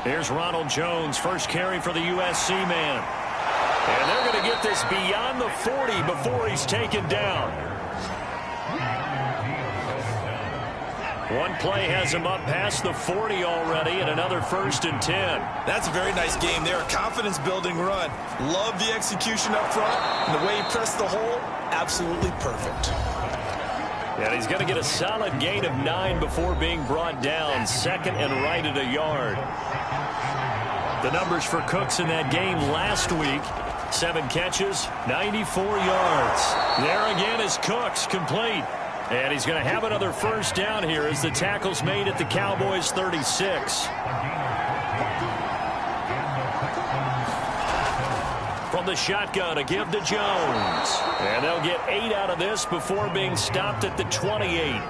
Here's Ronald Jones, first carry for the USC man. And they're going to get this beyond the 40 before he's taken down. One play has him up past the 40 already, and another 1st and 10. That's a very nice game there. A confidence-building run. Love the execution up front, and the way he pressed the hole, absolutely perfect. And he's going to get a solid gain of 9 before being brought down. Second and right at a yard. The numbers for Cooks in that game last week. 7 catches, 94 yards. There again is Cooks, complete. And he's going to have another first down here as the tackle's made at the Cowboys' 36. From the shotgun, a give to Jones. And they'll get 8 out of this before being stopped at the 28.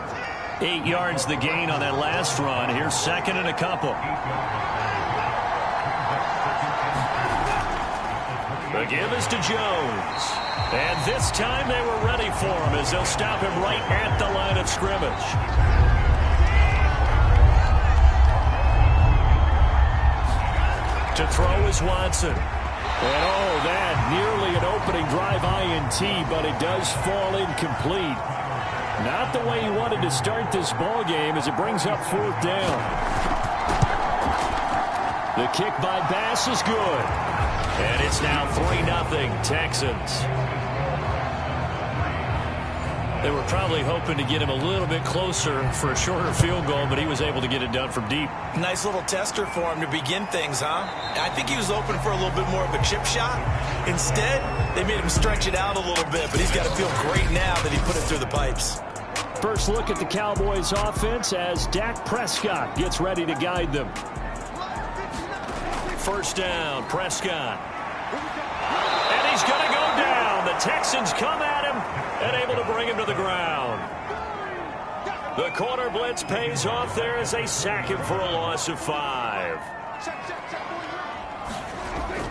8 yards the gain on that last run. Here's second and a couple. The give is to Jones. And this time they were ready for him as they'll stop him right at the line of scrimmage. To throw is Watson. And oh, that nearly an opening drive INT, but it does fall incomplete. Not the way he wanted to start this ball game as it brings up 4th down. The kick by Bass is good. And it's now 3-0 Texans. They were probably hoping to get him a little bit closer for a shorter field goal, but he was able to get it done from deep. Nice little tester for him to begin things, huh? I think he was open for a little bit more of a chip shot. Instead, they made him stretch it out a little bit, but he's got to feel great now that he put it through the pipes. First look at the Cowboys offense as Dak Prescott gets ready to guide them. First down, Prescott. And he's going to go down. The Texans come at him and able to bring him to the ground. The corner blitz pays off there as they sack him for a loss of 5.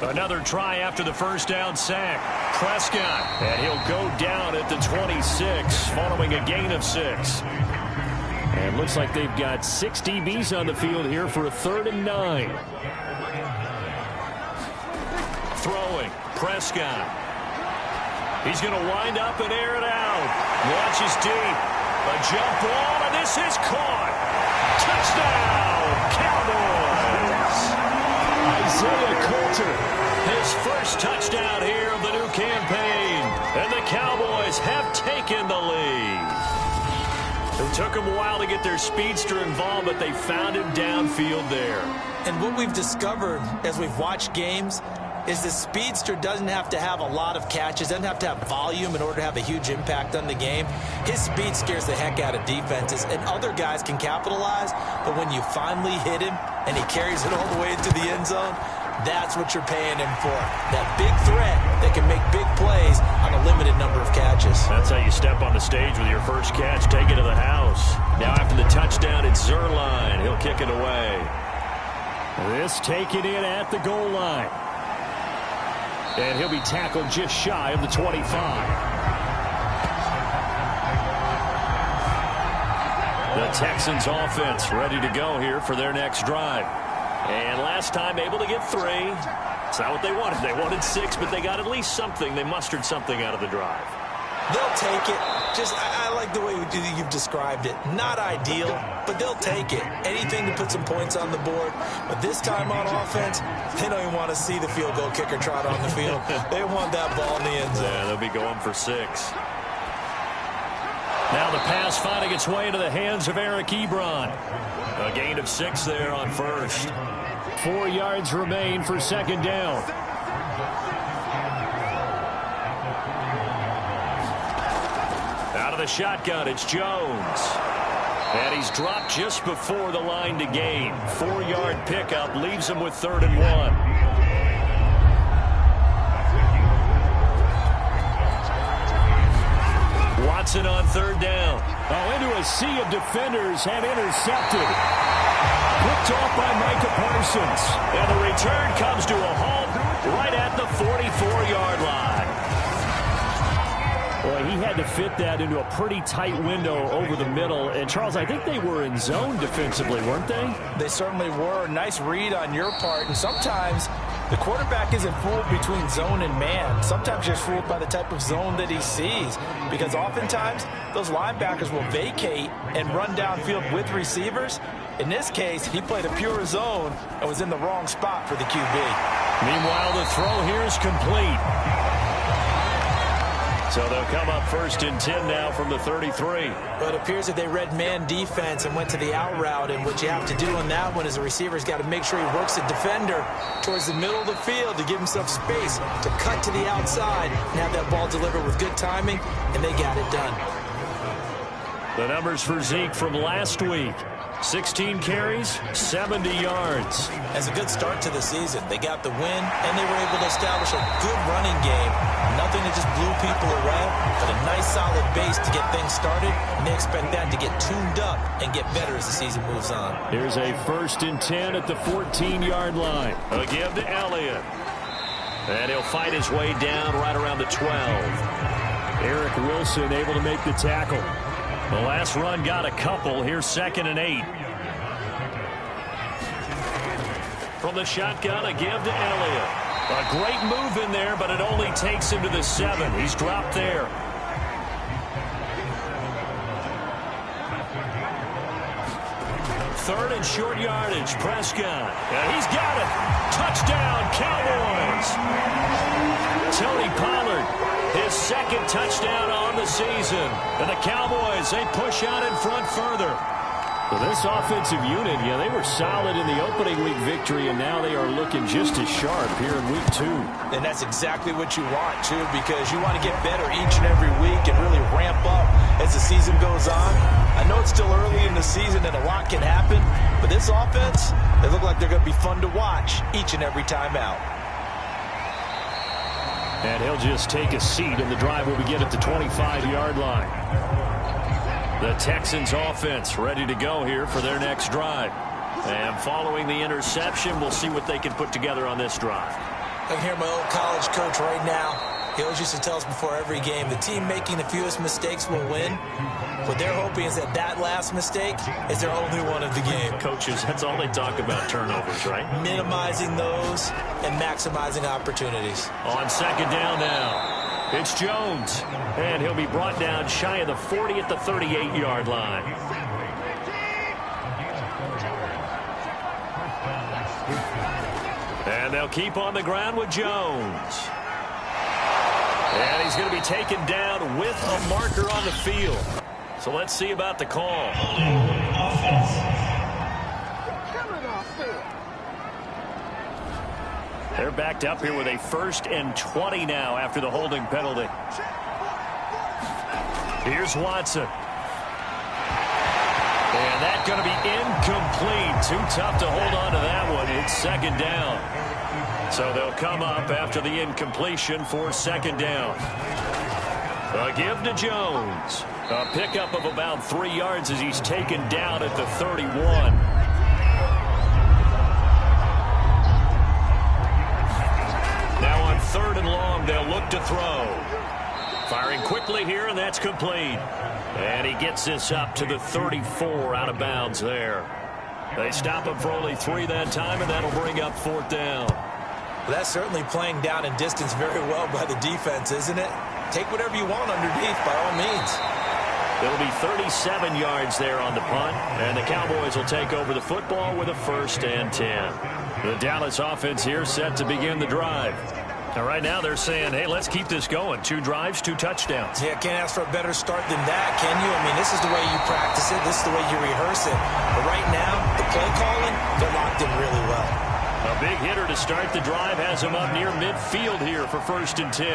Another try after the first down sack. Prescott, and he'll go down at the 26 following a gain of 6. And looks like they've got 6 DBs on the field here for a 3rd and 9. Throwing, Prescott. He's going to wind up and air it out. Launches deep. A jump ball, and this is caught. Touchdown, Cowboys. Isaiah Coulter, his first touchdown here of the new campaign. And the Cowboys have taken the lead. It took them a while to get their speedster involved, but they found him downfield there. And what we've discovered as we've watched games is the speedster doesn't have to have a lot of catches, doesn't have to have volume in order to have a huge impact on the game. His speed scares the heck out of defenses, and other guys can capitalize, but when you finally hit him and he carries it all the way into the end zone, that's what you're paying him for. That big threat that can make big plays on a limited number of catches. That's how you step on the stage with your first catch, take it to the house. Now after the touchdown, it's Zerline. He'll kick it away. This taken in at the goal line. And he'll be tackled just shy of the 25. The Texans offense ready to go here for their next drive. And last time able to get 3. It's not what they wanted. They wanted 6, but they got at least something. They mustered something out of the drive. They'll take it. I like the way you've described it. Not ideal, but they'll take it. Anything to put some points on the board. But this time on offense, they don't even want to see the field goal kicker trot on the field. They want that ball in the end zone. Yeah, they'll be going for 6. Now the pass finding its way into the hands of Eric Ebron. A gain of 6 there on first. 4 yards remain for second down. Out of the shotgun, it's Jones. And he's dropped just before the line to gain. 4-yard pickup leaves him with 3rd and 1. Watson on 3rd down. Into a sea of defenders and intercepted. Picked off by Micah Parsons. And the return comes to a halt right at the 44-yard line. Boy, he had to fit that into a pretty tight window over the middle. And, Charles, I think they were in zone defensively, weren't they? They certainly were. Nice read on your part. And sometimes the quarterback isn't fooled between zone and man. Sometimes you're fooled by the type of zone that he sees. Because oftentimes, those linebackers will vacate and run downfield with receivers. In this case, he played a pure zone and was in the wrong spot for the QB. Meanwhile, the throw here is complete. So they'll come up 1st and 10 now from the 33. But it appears that they read man defense and went to the out route. And what you have to do on that one is the receiver's got to make sure he works the defender towards the middle of the field to give himself space to cut to the outside and have that ball delivered with good timing, and they got it done. The numbers for Zeke from last week. 16 carries, 70 yards. As a good start to the season, they got the win, and they were able to establish a good running game. Nothing that just blew people away, but a nice solid base to get things started, and they expect that to get tuned up and get better as the season moves on. Here's a 1st and 10 at the 14-yard line. A give to Elliott. And he'll fight his way down right around the 12. Eric Wilson able to make the tackle. The last run got a couple. Here's 2nd and 8. From the shotgun, a give to Elliott. A great move in there, but it only takes him to the 7. He's dropped there. Third and short yardage. Prescott. And he's got it. Touchdown, Cowboys. Tony Pollard, his 2nd touchdown on the season. And the Cowboys, they push out in front further. So this offensive unit, yeah, they were solid in the opening week victory, and now they are looking just as sharp here in week 2. And that's exactly what you want, too, because you want to get better each and every week and really ramp up as the season goes on. I know it's still early in the season and a lot can happen, but this offense, they look like they're going to be fun to watch each and every time out. And he'll just take a seat, and the drive will begin at the 25-yard line. The Texans offense ready to go here for their next drive. And following the interception, we'll see what they can put together on this drive. I can hear my old college coach right now. He always used to tell us before every game, the team making the fewest mistakes will win. What they're hoping is that last mistake is their only one of the game. Coaches, that's all they talk about, turnovers, right? Minimizing those and maximizing opportunities. On 2nd down now. It's Jones, and he'll be brought down shy of the 40 at the 38-yard line. And they'll keep on the ground with Jones. And he's going to be taken down with a marker on the field. So let's see about the call. They're backed up here with a 1st and 20 now after the holding penalty. Here's Watson. And that's going to be incomplete. Too tough to hold on to that one. It's 2nd down. So they'll come up after the incompletion for 2nd down. A give to Jones. A pickup of about 3 yards as he's taken down at the 31. Now on 3rd and long, they'll look to throw. Firing quickly here, and that's complete. And he gets this up to the 34 out of bounds there. They stop him for only 3 that time, and that'll bring up 4th down. Well, that's certainly playing down in distance very well by the defense, isn't it? Take whatever you want underneath, by all means. It'll be 37 yards there on the punt, and the Cowboys will take over the football with a 1st and 10. The Dallas offense here set to begin the drive. Now, right now they're saying, hey, let's keep this going. 2 drives, 2 touchdowns. Yeah, can't ask for a better start than that, can you? I mean, this is the way you practice it. This is the way you rehearse it. But right now, the play calling, they're locked in really well. A big hitter to start the drive has him up near midfield here for 1st and 10.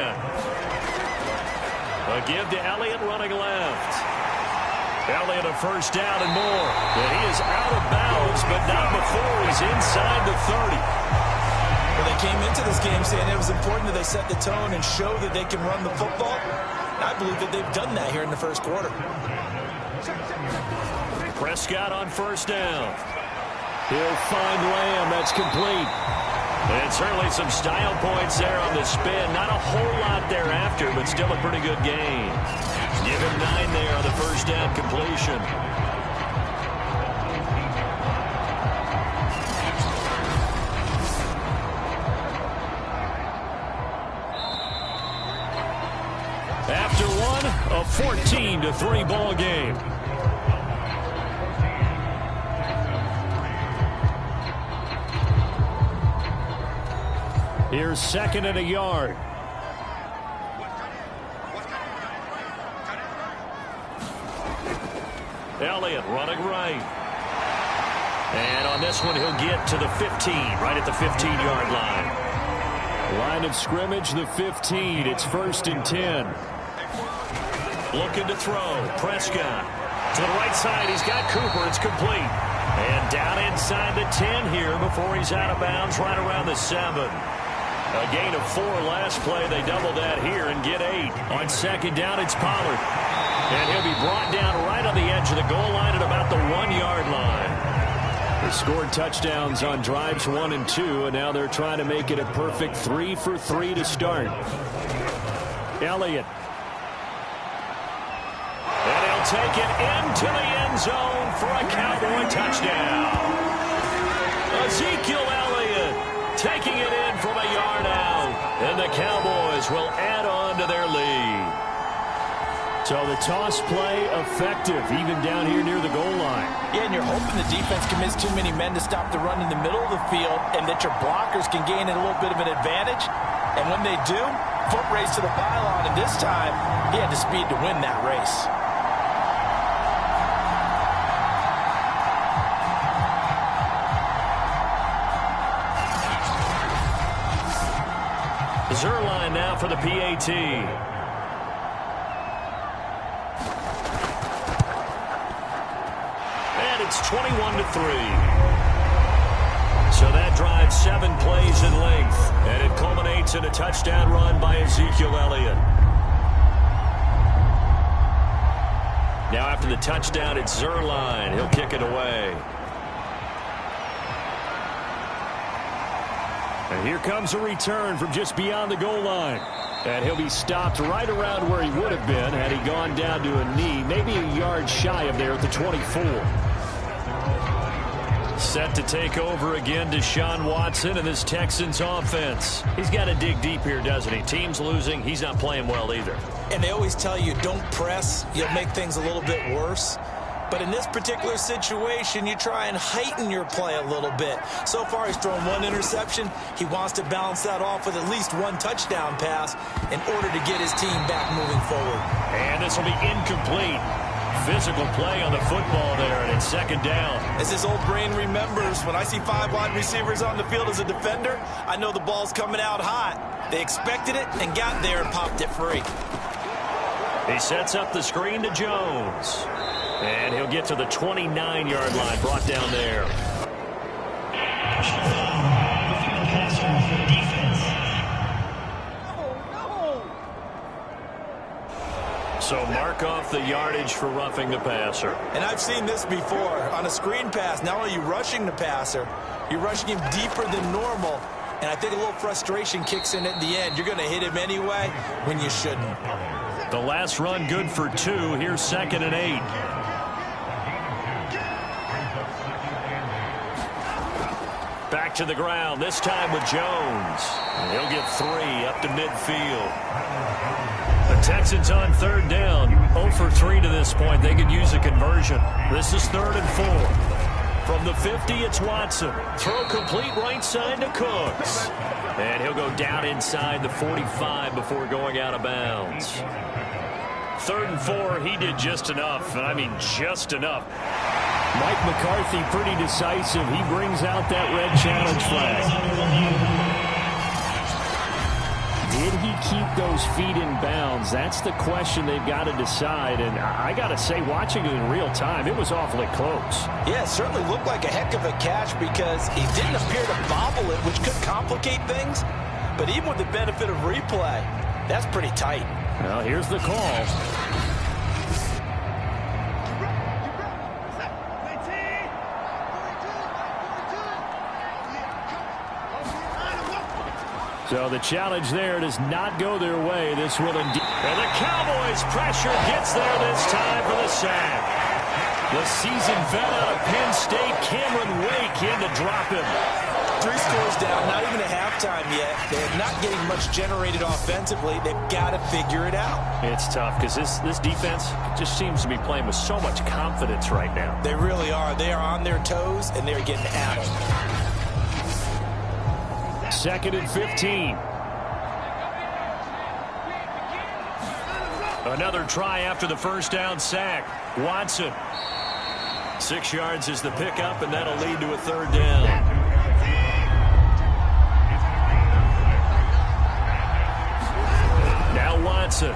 A give to Elliott running left. Elliott a 1st down and more. And he is out of bounds, but not before he's inside the 30. Well, they came into this game saying it was important that they set the tone and show that they can run the football. I believe that they've done that here in the 1st quarter. Prescott on 1st down. He'll find Lamb. That's complete. And certainly some style points there on the spin. Not a whole lot thereafter, but still a pretty good game. Give him 9 there on the first down completion. After one, a 14-3 ball game. Here's 2nd and a yard. Elliott running right. And on this one, he'll get to the 15, right at the 15-yard line. Line of scrimmage, the 15. It's 1st and 10. Looking to throw. Prescott to the right side. He's got Cooper. It's complete. And down inside the 10 here before he's out of bounds right around the 7. A gain of 4 last play. They double that here and get 8. On 2nd down, it's Pollard. And he'll be brought down right on the edge of the goal line at about the 1-yard line. They scored touchdowns on drives 1 and 2, and now they're trying to make it a perfect 3 for 3 to start. Elliott. And he'll take it into the end zone for a Cowboy touchdown. Ezekiel Elliott taking it in from a yard out. And the Cowboys will add on to their lead. So the toss play effective, even down here near the goal line. Yeah, and you're hoping the defense commits too many men to stop the run in the middle of the field and that your blockers can gain a little bit of an advantage. And when they do, foot race to the pylon. And this time, he had the speed to win that race. Zerline now for the PAT. And it's 21-3. So that drives 7 plays in length. And it culminates in a touchdown run by Ezekiel Elliott. Now after the touchdown, it's Zerline. He'll kick it away. And here comes a return from just beyond the goal line. And he'll be stopped right around where he would have been had he gone down to a knee, maybe a yard shy of there at the 24. Set to take over again, Deshaun Watson and this Texans offense. He's got to dig deep here, doesn't he? Team's losing. He's not playing well either. And they always tell you, don't press. You'll make things a little bit worse. But in this particular situation, you try and heighten your play a little bit. So far, he's thrown 1 interception. He wants to balance that off with at least 1 touchdown pass in order to get his team back moving forward. And this will be incomplete. Physical play on the football there, and it's 2nd down. As his old brain remembers, when I see 5 wide receivers on the field as a defender, I know the ball's coming out hot. They expected it and got there and popped it free. He sets up the screen to Jones. And he'll get to the 29-yard line, brought down there. So mark off the yardage for roughing the passer. And I've seen this before. On a screen pass, not only are you rushing the passer, you're rushing him deeper than normal. And I think a little frustration kicks in at the end. You're going to hit him anyway when you shouldn't. The last run good for 2. Here's 2nd and 8. Back to the ground, this time with Jones. And he'll get 3 up to midfield. The Texans on 3rd down. 0 for 3 to this point. They could use a conversion. This is 3rd and 4. From the 50, it's Watson. Throw complete right side to Cooks. And he'll go down inside the 45 before going out of bounds. 3rd and 4, he did just enough. And I mean just enough. Mike McCarthy pretty decisive. He brings out that red challenge flag. Did he keep those feet in bounds? That's the question they've got to decide. And I got to say, watching it in real time, it was awfully close. Yeah, it certainly looked like a heck of a catch because he didn't appear to bobble it, which could complicate things. But even with the benefit of replay, that's pretty tight. Well, here's the call. So the challenge there does not go their way. This will indeed. And the Cowboys' pressure gets there this time for the sack. The seasoned vet out of Penn State, Cameron Wake, in to drop him. 3 scores down, not even at halftime yet. They're not getting much generated offensively. They've got to figure it out. It's tough because this defense just seems to be playing with so much confidence right now. They really are. They are on their toes, and they're getting at them. 2nd and 15. Another try after the first down sack. Watson. 6 yards is the pickup, and that'll lead to a 3rd down. Now Watson.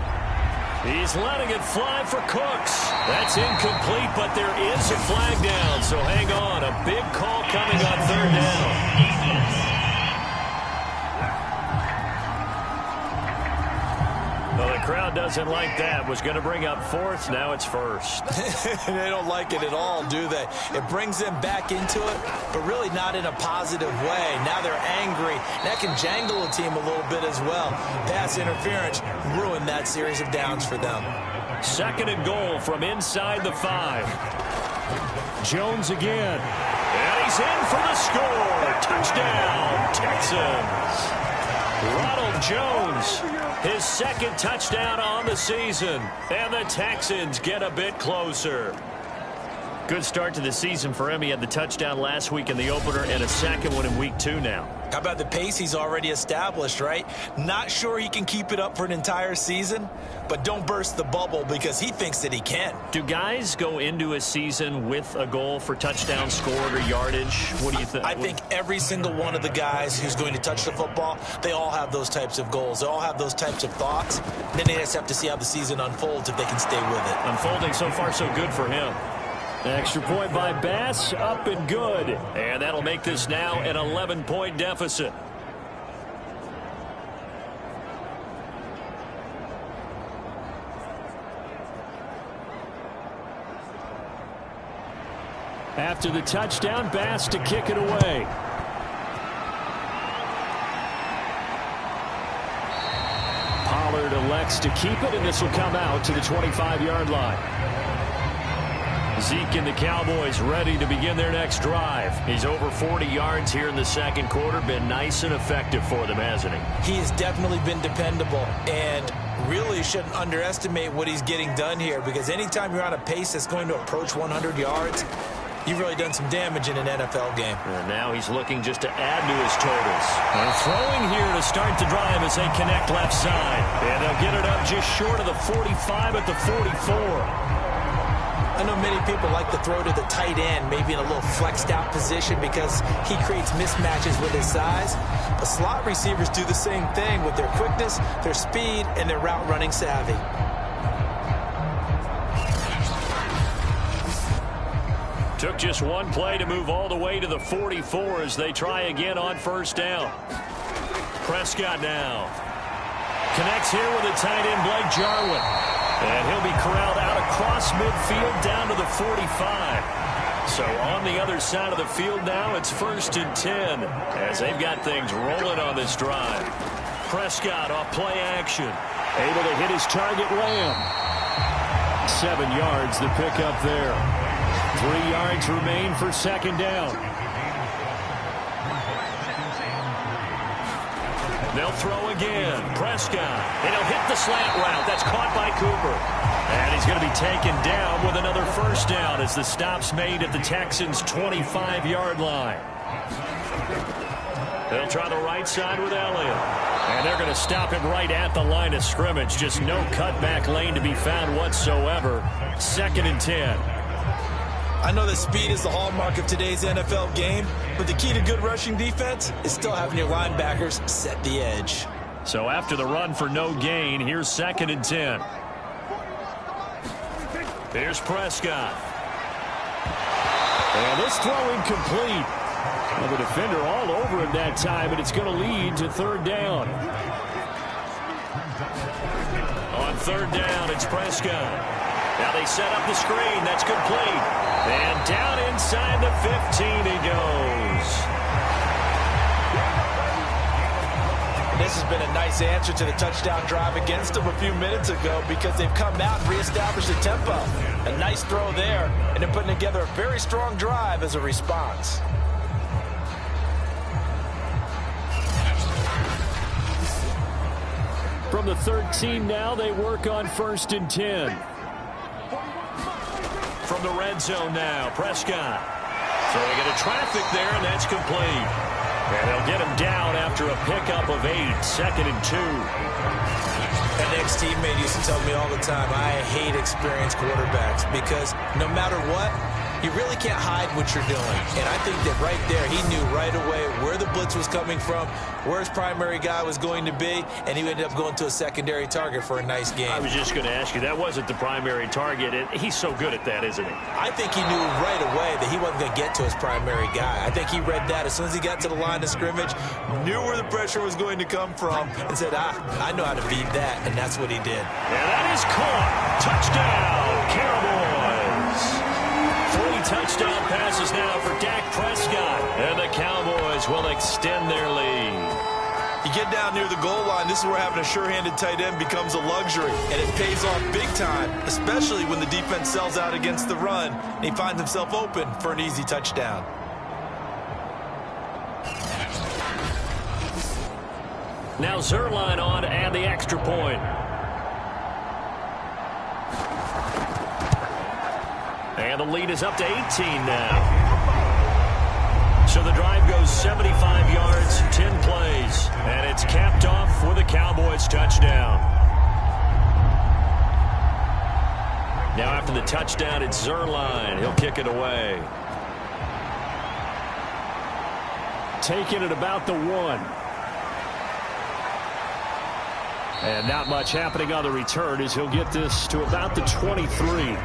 He's letting it fly for Cooks. That's incomplete, but there is a flag down, so hang on. A big call coming on 3rd down. Well, the crowd doesn't like that. Was going to bring up 4th. Now it's 1st. They don't like it at all, do they? It brings them back into it, but really not in a positive way. Now they're angry. That can jangle a team a little bit as well. Pass interference ruined that series of downs for them. 2nd and goal from inside the 5. Jones again. And he's in for the score. Touchdown, Texans. Ronald Jones, his 2nd touchdown on the season. And the Texans get a bit closer. Good start to the season for him. He had the touchdown last week in the opener and a 2nd one in week 2 now. How about the pace he's already established, right? Not sure he can keep it up for an entire season, but don't burst the bubble because he thinks that he can. Do guys go into a season with a goal for touchdown scored or yardage? What do you think? I think every single one of the guys who's going to touch the football, they all have those types of goals. They all have those types of thoughts. Then they just have to see how the season unfolds if they can stay with it. Unfolding so far so good for him. Extra point by Bass, up and good. And that'll make this now an 11-point deficit. After the touchdown, Bass to kick it away. Pollard elects to keep it, and this will come out to the 25-yard line. Zeke and the Cowboys ready to begin their next drive. He's over 40 yards here in the 2nd quarter. Been nice and effective for them, hasn't he? He has definitely been dependable, and really shouldn't underestimate what he's getting done here, because anytime you're on a pace that's going to approach 100 yards, you've really done some damage in an NFL game. And now he's looking just to add to his totals. And throwing here to start the drive as they connect left side. And they'll get it up just short of the 45 at the 44. I know many people like to throw to the tight end, maybe in a little flexed out position because he creates mismatches with his size. But slot receivers do the same thing with their quickness, their speed, and their route running savvy. Took just one play to move all the way to the 44 as they try again on 1st down. Prescott now. Connects here with a tight end, Blake Jarwin. And he'll be corralled out across midfield down to the 45. So on the other side of the field now, it's 1st and 10 as they've got things rolling on this drive. Prescott off play action. Able to hit his target, Lamb. 7 yards, the pickup there. 3 yards remain for 2nd down. They'll throw again. Prescott. And he'll hit the slant route. That's caught by Cooper. And he's going to be taken down with another 1st down as the stop's made at the Texans' 25-yard line. They'll try the right side with Elliott. And they're going to stop him right at the line of scrimmage. Just no cutback lane to be found whatsoever. 2nd and 10. I know that speed is the hallmark of today's NFL game, but the key to good rushing defense is still having your linebackers set the edge. So after the run for no gain, here's 2nd and 10. Here's Prescott. And this throw incomplete. Well, the defender all over him that time, and it's going to lead to 3rd down. On 3rd down, it's Prescott. Now they set up the screen. That's complete. And down inside the 15 he goes. This has been a nice answer to the touchdown drive against them a few minutes ago because they've come out and reestablished the tempo. A nice throw there, and they're putting together a very strong drive as a response. From the 13 now, they work on 1st and 10. From the red zone now, Prescott. Throwing into traffic there, and that's complete. And they'll get him down after a pickup of 8, 2nd and 2. An ex-teammate used to tell me all the time, I hate experienced quarterbacks because no matter what, you really can't hide what you're doing. And I think that right there, he knew right away where the blitz was coming from, where his primary guy was going to be, and he ended up going to a secondary target for a nice game. I was just going to ask you, that wasn't the primary target. He's so good at that, isn't he? I think he knew right away that he wasn't going to get to his primary guy. I think he read that as soon as he got to the line of scrimmage, knew where the pressure was going to come from, and said, I know how to beat that, and that's what he did. And that is caught. Touchdown, Cowboys. 3 touchdown passes now for Dak Prescott. And the Cowboys will extend their lead. You get down near the goal line, this is where having a sure-handed tight end becomes a luxury. And it pays off big time, especially when the defense sells out against the run. And he finds himself open for an easy touchdown. Now Zerline on and the extra point. And the lead is up to 18 now. So the drive goes 75 yards, 10 plays. And it's capped off with a Cowboys touchdown. Now after the touchdown, it's Zerline. He'll kick it away. Taking it about the 1. And not much happening on the return as he'll get this to about the 23.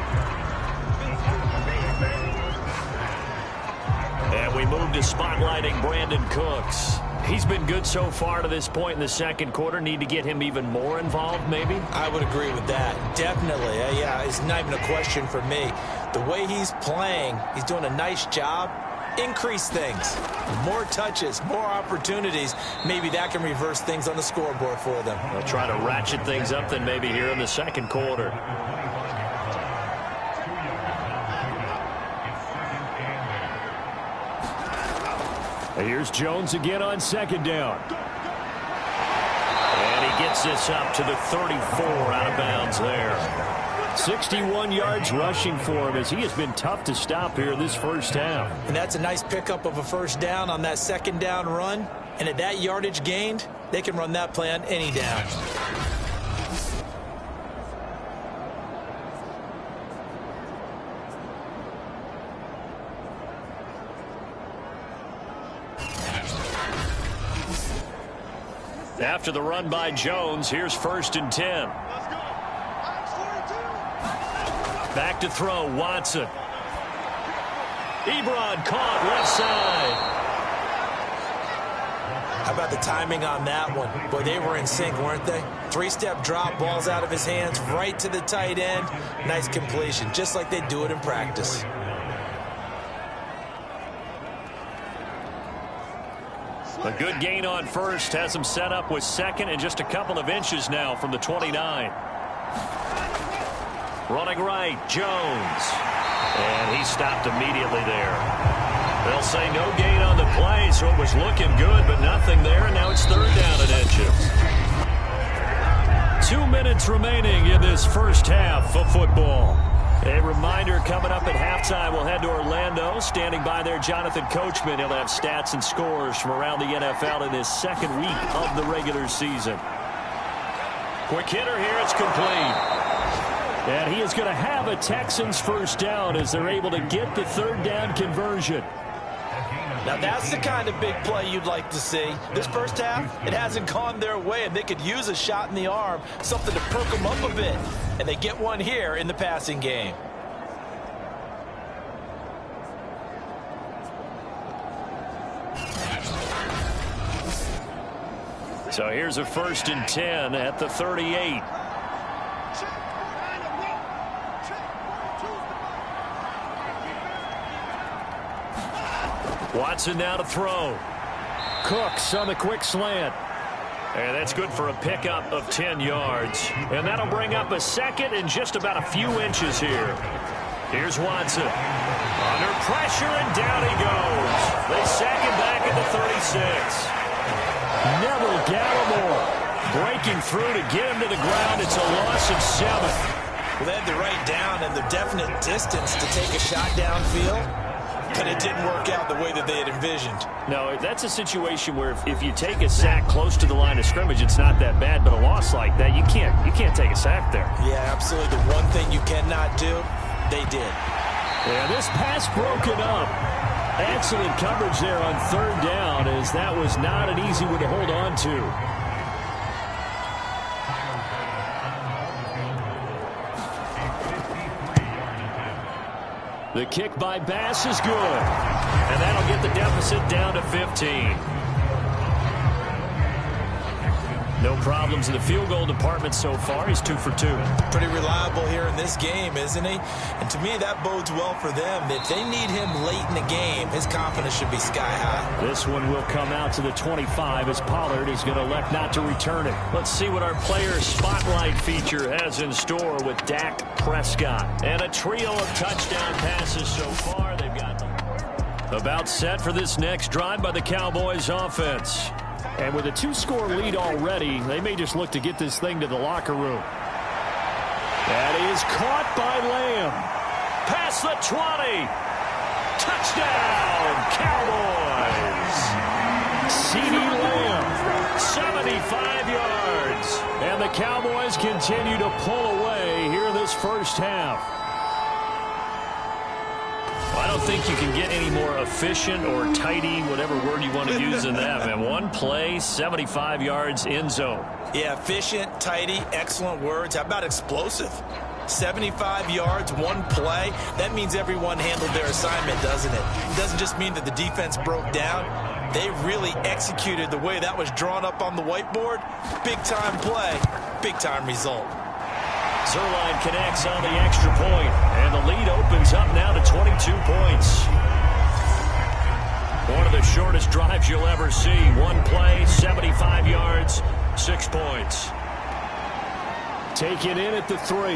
And we move to spotlighting Brandon Cooks. He's been good so far to this point in the second quarter. Need to get him even more involved, maybe? I would agree with that. Definitely. Yeah, it's not even a question for me. The way he's playing, he's doing a nice job. Increase things. More touches, more opportunities. Maybe that can reverse things on the scoreboard for them. They'll try to ratchet things up then maybe here in the second quarter. Here's Jones again on 2nd down. And he gets this up to the 34 out of bounds there. 61 yards rushing for him as he has been tough to stop here in this first half. And that's a nice pickup of a first down on that 2nd down run. And at that yardage gained, they can run that play on any down. After the run by Jones, here's 1st and 10. Back to throw, Watson. Ebron caught left side. How about the timing on that one? Boy, they were in sync, weren't they? 3-step drop, balls out of his hands, right to the tight end. Nice completion, just like they do it in practice. A good gain on 1st has him set up with 2nd and just a couple of inches now from the 29. Running right, Jones. And he stopped immediately there. They'll say no gain on the play, so it was looking good, but nothing there, and now it's 3rd down and inches. 2 minutes remaining in this first half of football. A reminder coming up at halftime, we'll head to Orlando. Standing by there, Jonathan Coachman. He'll have stats and scores from around the NFL in his 2nd week of the regular season. Quick hitter here, it's complete. And he is going to have a Texans first down as they're able to get the 3rd down conversion. Now that's the kind of big play you'd like to see. This first half, it hasn't gone their way, and they could use a shot in the arm, something to perk them up a bit. And they get one here in the passing game. So here's a 1st and 10 at the 38. Watson now to throw. Cooks on the quick slant. And that's good for a pickup of 10 yards. And that'll bring up a second and just about a few inches here. Here's Watson. Under pressure, and down he goes. They sack him back at the 36. Neville Gallimore breaking through to get him to the ground. It's a loss of 7. Well, they had the right down and the definite distance to take a shot downfield, but it didn't work out the way that they had envisioned. No, that's a situation where if you take a sack close to the line of scrimmage, it's not that bad, but a loss like that, you can't take a sack there. Yeah, absolutely. The one thing you cannot do, they did. Yeah, this pass broken up. Excellent coverage there on third down, as that was not an easy one to hold on to. The kick by Bass is good, and that'll get the deficit down to 15. No problems in the field goal department so far. He's 2 for 2. Pretty reliable here in this game, isn't he? And to me, that bodes well for them. If they need him late in the game, his confidence should be sky high. This one will come out to the 25 as Pollard is going to elect not to return it. Let's see what our player spotlight feature has in store with Dak Prescott. And a trio of touchdown passes so far. They've got them about set for this next drive by the Cowboys offense. And with a 2-score lead already, they may just look to get this thing to the locker room. That is caught by Lamb. Past the 20. Touchdown, Cowboys. CeeDee Lamb, 75 yards. And the Cowboys continue to pull away here this first half. I don't think you can get any more efficient or tidy, whatever word you want to use in that. And one play, 75 yards, end zone. Yeah, efficient, tidy, excellent words. How about explosive? 75 yards, one play. That means everyone handled their assignment, doesn't it? It doesn't just mean that the defense broke down. They really executed the way that was drawn up on the whiteboard. Big-time play, big-time result. Zerline connects on the extra point, and the lead opens up now to 22 points. One of the shortest drives you'll ever see. One play, 75 yards, 6 points. Taken in at the 3.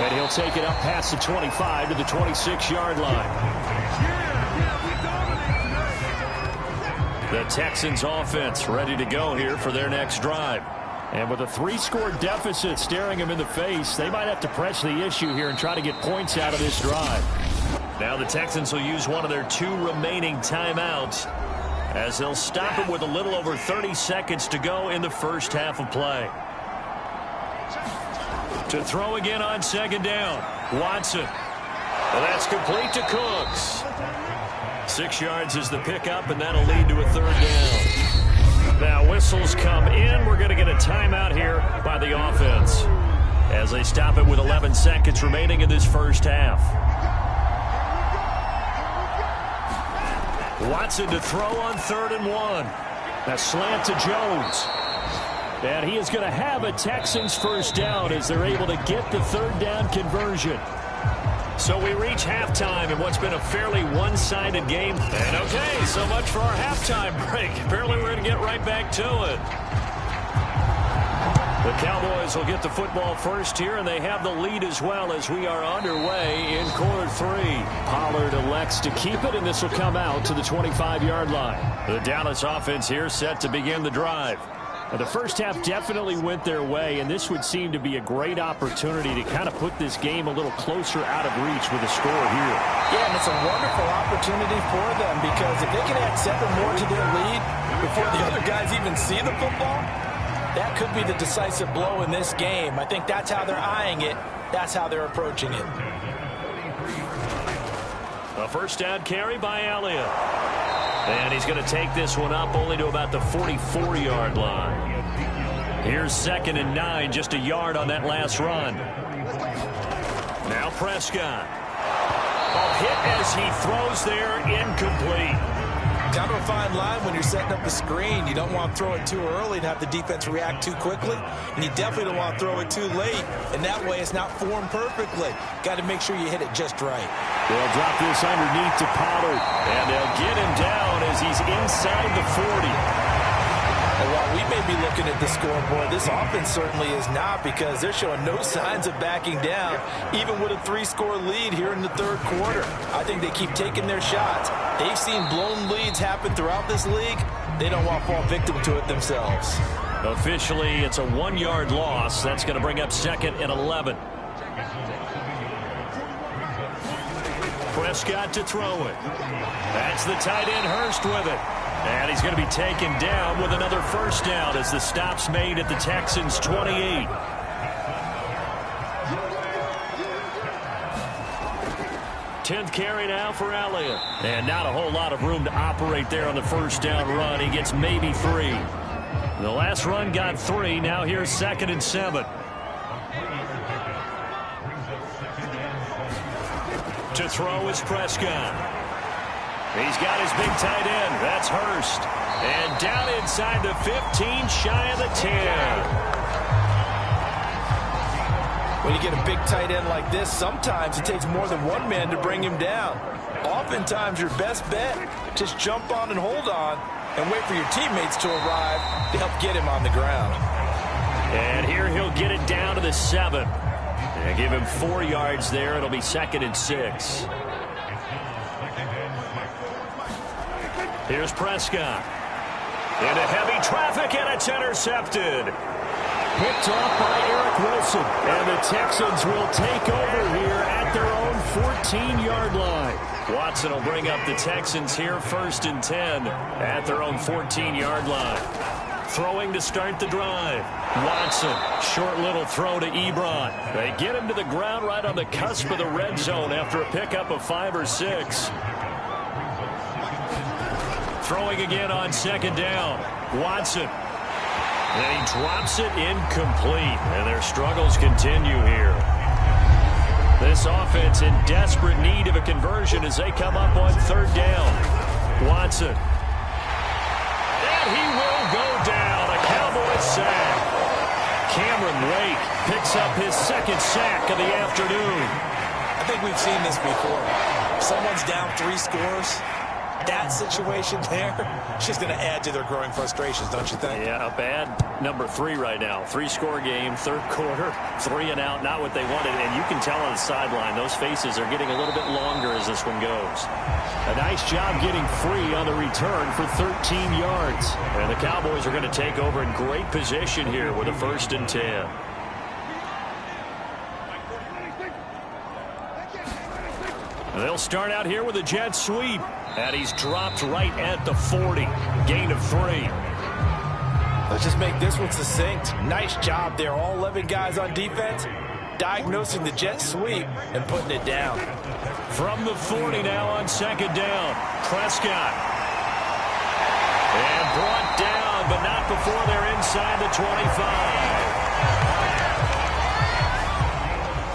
And he'll take it up past the 25 to the 26-yard line. The Texans offense ready to go here for their next drive. And with a 3-score deficit staring him in the face, they might have to press the issue here and try to get points out of this drive. Now the Texans will use one of their 2 remaining timeouts as they'll stop it with a little over 30 seconds to go in the first half of play. To throw again on second down, Watson. Well, that's complete to Cooks. 6 yards is the pickup, and that'll lead to a third down. Now whistles come in. We're going to get a timeout here by the offense as they stop it with 11 seconds remaining in this first half. Watson to throw on 3rd and 1. A slant to Jones. And he is going to have a Texans first down as they're able to get the 3rd down conversion. So we reach halftime in what's been a fairly one-sided game. And okay, so much for our halftime break. Apparently we're going to get right back to it. The Cowboys will get the football first here, and they have the lead as well as we are underway in quarter 3. Pollard elects to keep it, and this will come out to the 25-yard line. The Dallas offense here set to begin the drive. The first half definitely went their way, and this would seem to be a great opportunity to kind of put this game a little closer out of reach with a score here. Yeah, and it's a wonderful opportunity for them because if they can add 7 more to their lead before the other guys even see the football, that could be the decisive blow in this game. I think that's how they're eyeing it. That's how they're approaching it. A first down carry by Elliott. And he's going to take this one up only to about the 44-yard line. Here's 2nd and 9, just a yard on that last run. Now Prescott. A hit as he throws there, incomplete. Kind of a fine line when you're setting up the screen. You don't want to throw it too early and have the defense react too quickly. And you definitely don't want to throw it too late. And that way it's not formed perfectly. Got to make sure you hit it just right. They'll drop this underneath to Pollard. And they'll get him down as he's inside the 40. While we may be looking at the scoreboard, this offense certainly is not, because they're showing no signs of backing down, even with a 3-score lead here in the third quarter. I think they keep taking their shots. They've seen blown leads happen throughout this league. They don't want to fall victim to it themselves. Officially, it's a 1-yard loss. That's going to bring up second and 11. Prescott to throw it. That's the tight end Hurst with it. And he's going to be taken down with another first down as the stop's made at the Texans' 28. Tenth carry now for Elliott. And not a whole lot of room to operate there on the first down run. He gets maybe 3. The last run got 3. Now here's second and 7. To throw is Prescott. He's got his big tight end. That's Hurst. And down inside the 15, shy of the 10. When you get a big tight end like this, sometimes it takes more than one man to bring him down. Oftentimes, your best bet, just jump on and hold on and wait for your teammates to arrive to help get him on the ground. And here he'll get it down to the 7. And give him 4 yards there. It'll be second and 6. Here's Prescott. Into heavy traffic, and it's intercepted. Picked off by Eric Wilson. And the Texans will take over here at their own 14-yard line. Watson will bring up the Texans here first and 10 at their own 14-yard line. Throwing to start the drive. Watson, short little throw to Ebron. They get him to the ground right on the cusp of the red zone after a pickup of 5 or 6. Throwing again on second down. Watson. And he drops it incomplete. And their struggles continue here. This offense in desperate need of a conversion as they come up on third down. Watson. And he will go down. A Cowboys sack. Cameron Wake picks up his second sack of the afternoon. I think we've seen this before. If someone's down 3 scores, that situation there, it's just going to add to their growing frustrations, don't you think? Yeah, a bad number 3 right now. 3-score game, third quarter, 3 and out, not what they wanted. And you can tell on the sideline, those faces are getting a little bit longer as this one goes. A nice job getting free on the return for 13 yards. And the Cowboys are going to take over in great position here with a first and 10. They'll start out here with a jet sweep. And he's dropped right at the 40. Gain of 3. Let's just make this one succinct. Nice job there. All 11 guys on defense diagnosing the jet sweep and putting it down. From the 40 now on second down. Prescott. And brought down, but not before they're inside the 25.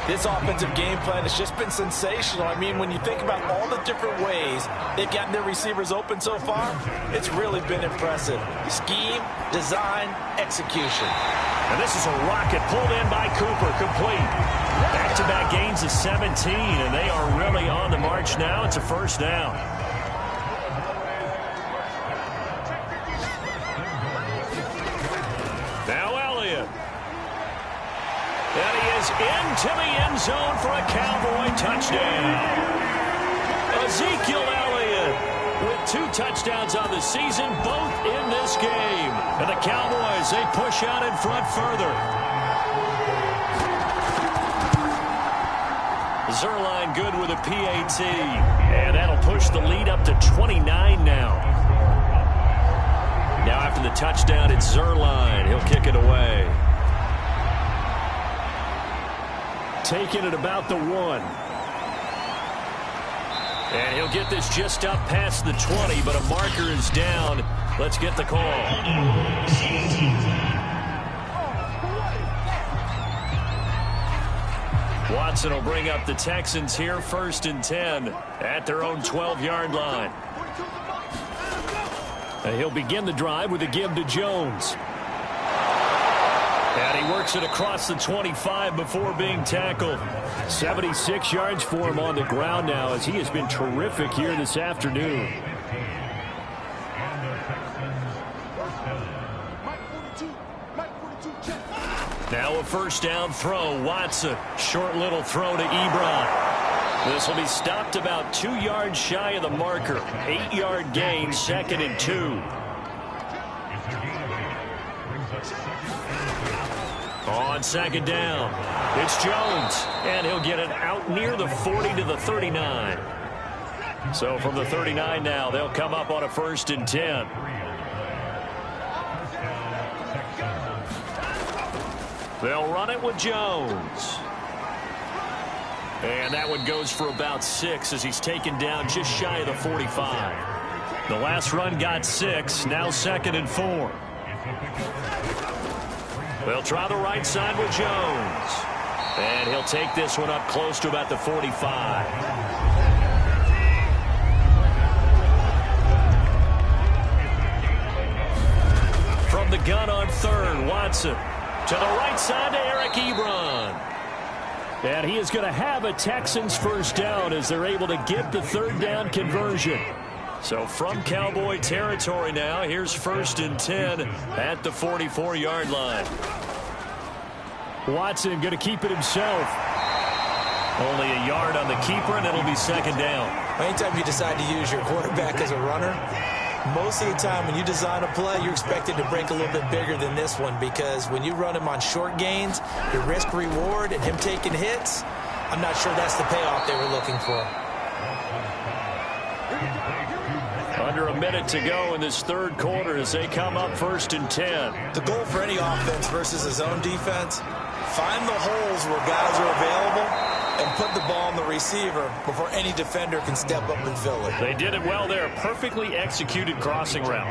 This offensive game plan has just been sensational. I mean, when you think about all the different ways they've gotten their receivers open so far, it's really been impressive. Scheme, design, execution. And this is a rocket pulled in by Cooper, complete. Back-to-back gains of 17, and they are really on the march now. It's a first down. Now Elliott. And he is into the end zone for a Cowboy touchdown. Ezekiel Elliott with 2 touchdowns on the season, both in this game. And the Cowboys, they push out in front further. Zuerlein good with a PAT. And that'll push the lead up to 29 now. Now after the touchdown, it's Zuerlein. He'll kick it away. Taking it about the 1. And he'll get this just up past the 20, but a marker is down. Let's get the call. Watson will bring up the Texans here first and 10 at their own 12-yard line. He'll begin the drive with a give to Jones. And he works it across the 25 before being tackled. 76 yards for him on the ground now, as he has been terrific here this afternoon. Now a first down throw. Watson. Short little throw to Ebron. This will be stopped about 2 yards shy of the marker. 8-yard gain, 2nd and 2. On second down, it's Jones, and he'll get it out near the 40 to the 39. So from the 39 now, they'll come up on a 1st and 10. They'll run it with Jones. And that one goes for about 6 as he's taken down just shy of the 45. The last run got 6, now 2nd and 4. They'll try the right side with Jones. And he'll take this one up close to about the 45. From the gun on 3rd, Watson. To the right side to Eric Ebron. And he is going to have a Texans first down as they're able to get the 3rd down conversion. So from Cowboy territory now, here's 1st and 10 at the 44-yard line. Watson going to keep it himself. Only a yard on the keeper, and it'll be 2nd down. Anytime you decide to use your quarterback as a runner, most of the time when you design a play, you're expected to break a little bit bigger than this one, because when you run him on short gains, your risk-reward and him taking hits, I'm not sure that's the payoff they were looking for. Under a minute to go in this 3rd quarter as they come up 1st and 10. The goal for any offense versus his own defense, find the holes where guys are available and put the ball on the receiver before any defender can step up and fill it. They did it well there. Perfectly executed crossing route.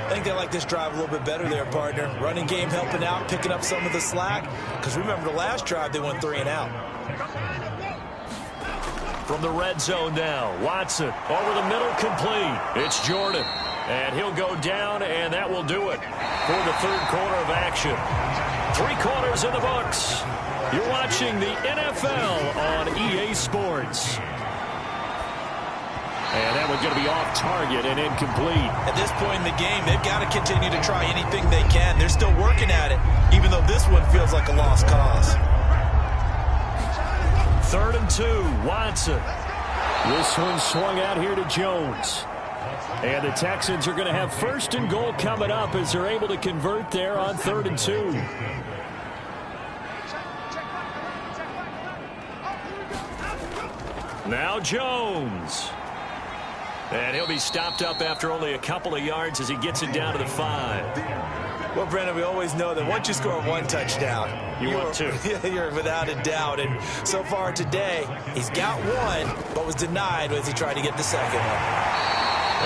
I think they like this drive a little bit better there, partner. Running game helping out, picking up some of the slack. Because remember, the last drive, they went 3 and out. From the red zone now, Watson over the middle, complete. It's Jordan, and he'll go down, and that will do it for the 3rd quarter of action. 3 quarters in the books. You're watching the NFL on EA Sports. And that one's going to be off target and incomplete. At this point in the game, they've got to continue to try anything they can. They're still working at it, even though this one feels like a lost cause. 3rd and 2, Watson. This one swung out here to Jones. And the Texans are going to have 1st and goal coming up as they're able to convert there on 3rd and 2. Now Jones. And he'll be stopped up after only a couple of yards as he gets it down to the 5. Well, Brandon, we always know that once you score 1 touchdown, you want 2. You're without a doubt. And so far today, he's got 1, but was denied as he tried to get the 2nd one.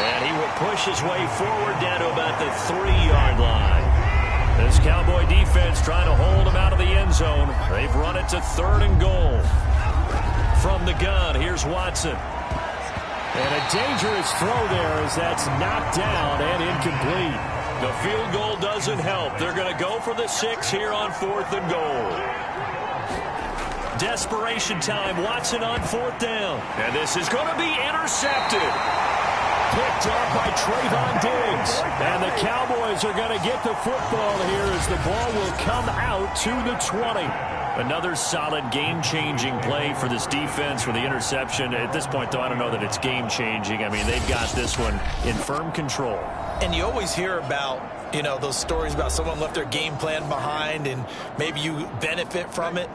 And he will push his way forward down to about the 3-yard line. This Cowboy defense trying to hold him out of the end zone. They've run it to 3rd and goal. From the gun, here's Watson. And a dangerous throw there as that's knocked down and incomplete. The field goal doesn't help. They're going to go for the 6 here on 4th and goal. Desperation time. Watson on 4th down. And this is going to be intercepted. Picked up by Trayvon Diggs. And the Cowboys are going to get the football here as the ball will come out to the 20. Another solid game-changing play for this defense for the interception. At this point, though, I don't know that it's game-changing. I mean, they've got this one in firm control. And you always hear about, you know, those stories about someone left their game plan behind and maybe you benefit from it.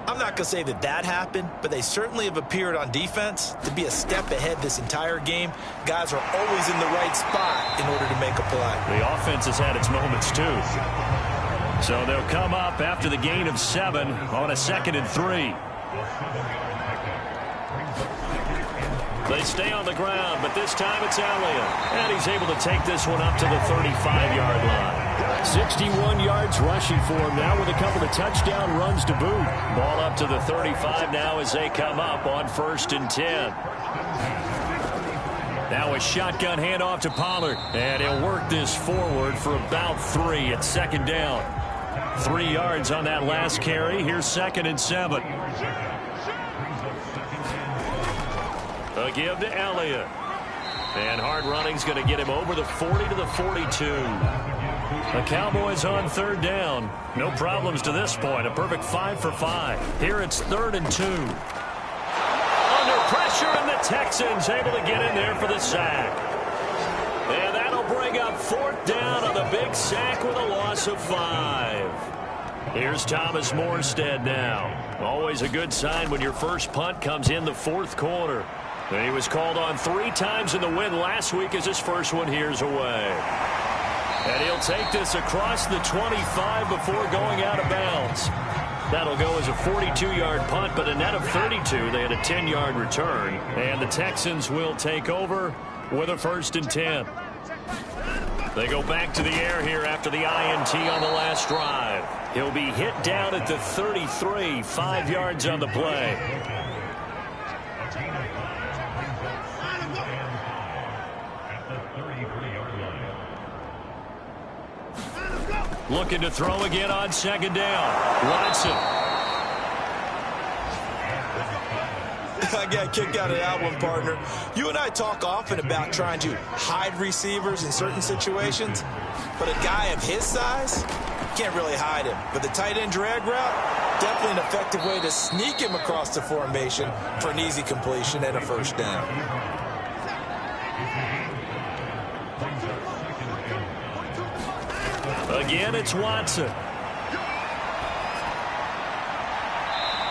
I'm not going to say that that happened, but they certainly have appeared on defense to be a step ahead this entire game. Guys are always in the right spot in order to make a play. The offense has had its moments, too. So they'll come up after the gain of 7 on a 2nd and 3. They stay on the ground, but this time it's Elliott. And he's able to take this one up to the 35-yard line. 61 yards rushing for him now with a couple of touchdown runs to boot. Ball up to the 35 now as they come up on 1st and 10. Now a shotgun handoff to Pollard. And he'll work this forward for about 3 at 2nd down. 3 yards on that last carry. Here's 2nd and 7. A give to Elliott. And hard running's going to get him over the 40 to the 42. The Cowboys on 3rd down. No problems to this point. A perfect 5 for 5. Here it's 3rd and 2. Under pressure, and the Texans able to get in there for the sack. And that'll bring up 4th down on the big sack with a loss of 5. Here's Thomas Morstead now. Always a good sign when your first punt comes in the 4th quarter. And he was called on 3 times in the win last week as his first one here's away. And he'll take this across the 25 before going out of bounds. That'll go as a 42-yard punt, but a net of 32. They had a 10-yard return. And the Texans will take over with a 1st and 10. They go back to the air here after the INT on the last drive. He'll be hit down at the 33, 5 yards on the play. Looking to throw again on 2nd down. Watson. I got kicked out of that one, partner. You and I talk often about trying to hide receivers in certain situations, but a guy of his size, can't really hide him. But the tight end drag route, definitely an effective way to sneak him across the formation for an easy completion and a 1st down. Again, it's Watson.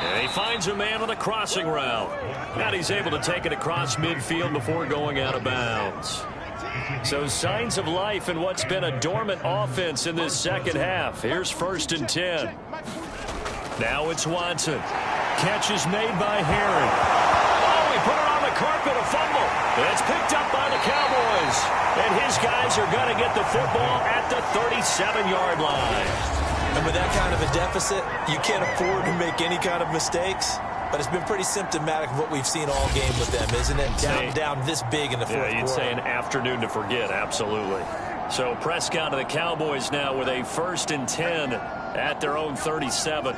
And he finds a man on a crossing route. And he's able to take it across midfield before going out of bounds. So signs of life in what's been a dormant offense in this second half. Here's 1st and 10. Now it's Watson. Catch is made by Herring. Oh, he put it on the carpet, a fumble. It's picked up by the Cowboys. And his guys are going to get the football at the 37-yard line. And with that kind of a deficit, you can't afford to make any kind of mistakes. But it's been pretty symptomatic of what we've seen all game with them, isn't it? Down this big in the 4th quarter. You'd say an afternoon to forget, absolutely. So Prescott and the Cowboys now with a 1st and 10 at their own 37.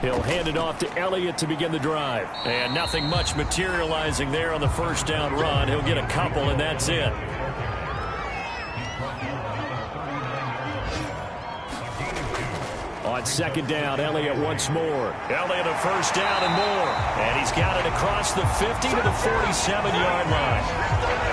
He'll hand it off to Elliott to begin the drive. And nothing much materializing there on the 1st down run. He'll get a couple, and that's it. On 2nd down, Elliott once more. Elliott a 1st down and more. And he's got it across the 50 to the 47-yard line.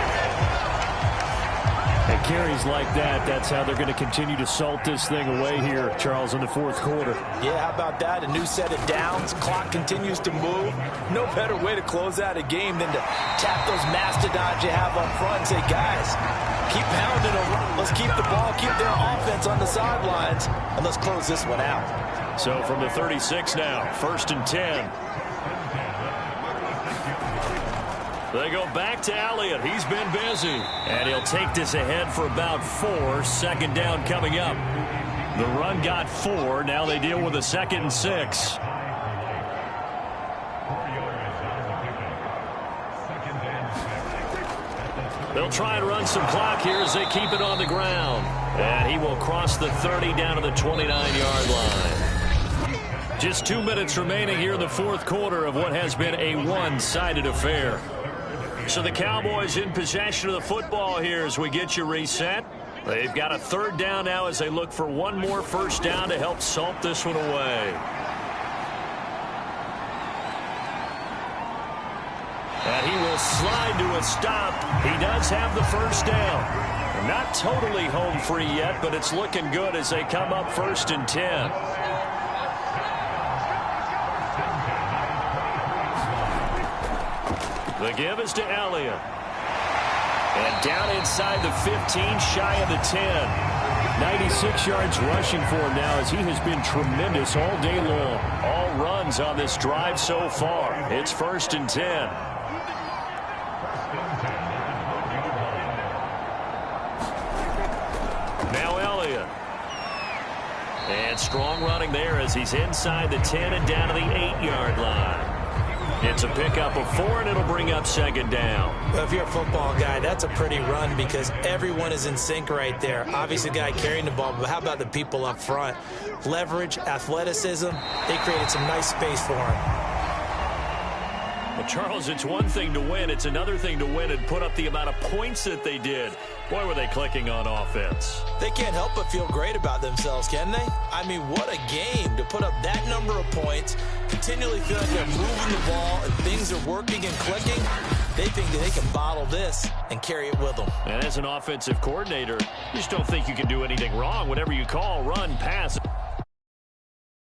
And carries like that, that's how they're going to continue to salt this thing away here, Charles, in the 4th quarter. Yeah, how about that? A new set of downs. Clock continues to move. No better way to close out a game than to tap those mastodons you have up front and say, guys, keep pounding them. Let's keep the ball, keep their offense on the sidelines, and let's close this one out. So from the 36 now, 1st and 10. They go back to Elliott. He's been busy. And he'll take this ahead for about 4. 2nd down coming up. The run got 4. Now they deal with a 2nd and 6. They'll try and run some clock here as they keep it on the ground. And he will cross the 30 down to the 29-yard line. Just 2 minutes remaining here in the 4th quarter of what has been a one-sided affair. So the Cowboys in possession of the football here as we get you reset. They've got a 3rd down now as they look for one more 1st down to help salt this one away. And he will slide to a stop. He does have the 1st down. Not totally home free yet, but it's looking good as they come up 1st and 10. The give is to Elliott. And down inside the 15, shy of the 10. 96 yards rushing for him now as he has been tremendous all day long. All runs on this drive so far. It's 1st and 10. Now Elliott. And strong running there as he's inside the 10 and down to the 8-yard line. It's a pickup of 4, and it'll bring up 2nd down. Well, if you're a football guy, that's a pretty run because everyone is in sync right there. Obviously, the guy carrying the ball, but how about the people up front? Leverage, athleticism, they created some nice space for him. Well, Charles, it's one thing to win. It's another thing to win and put up the amount of points that they did. Boy, were they clicking on offense. They can't help but feel great about themselves, can they? I mean, what a game to put up that number of points, continually feel like they're moving the ball and things are working and clicking. They think that they can bottle this and carry it with them. And as an offensive coordinator, you just don't think you can do anything wrong. Whatever you call, run, pass.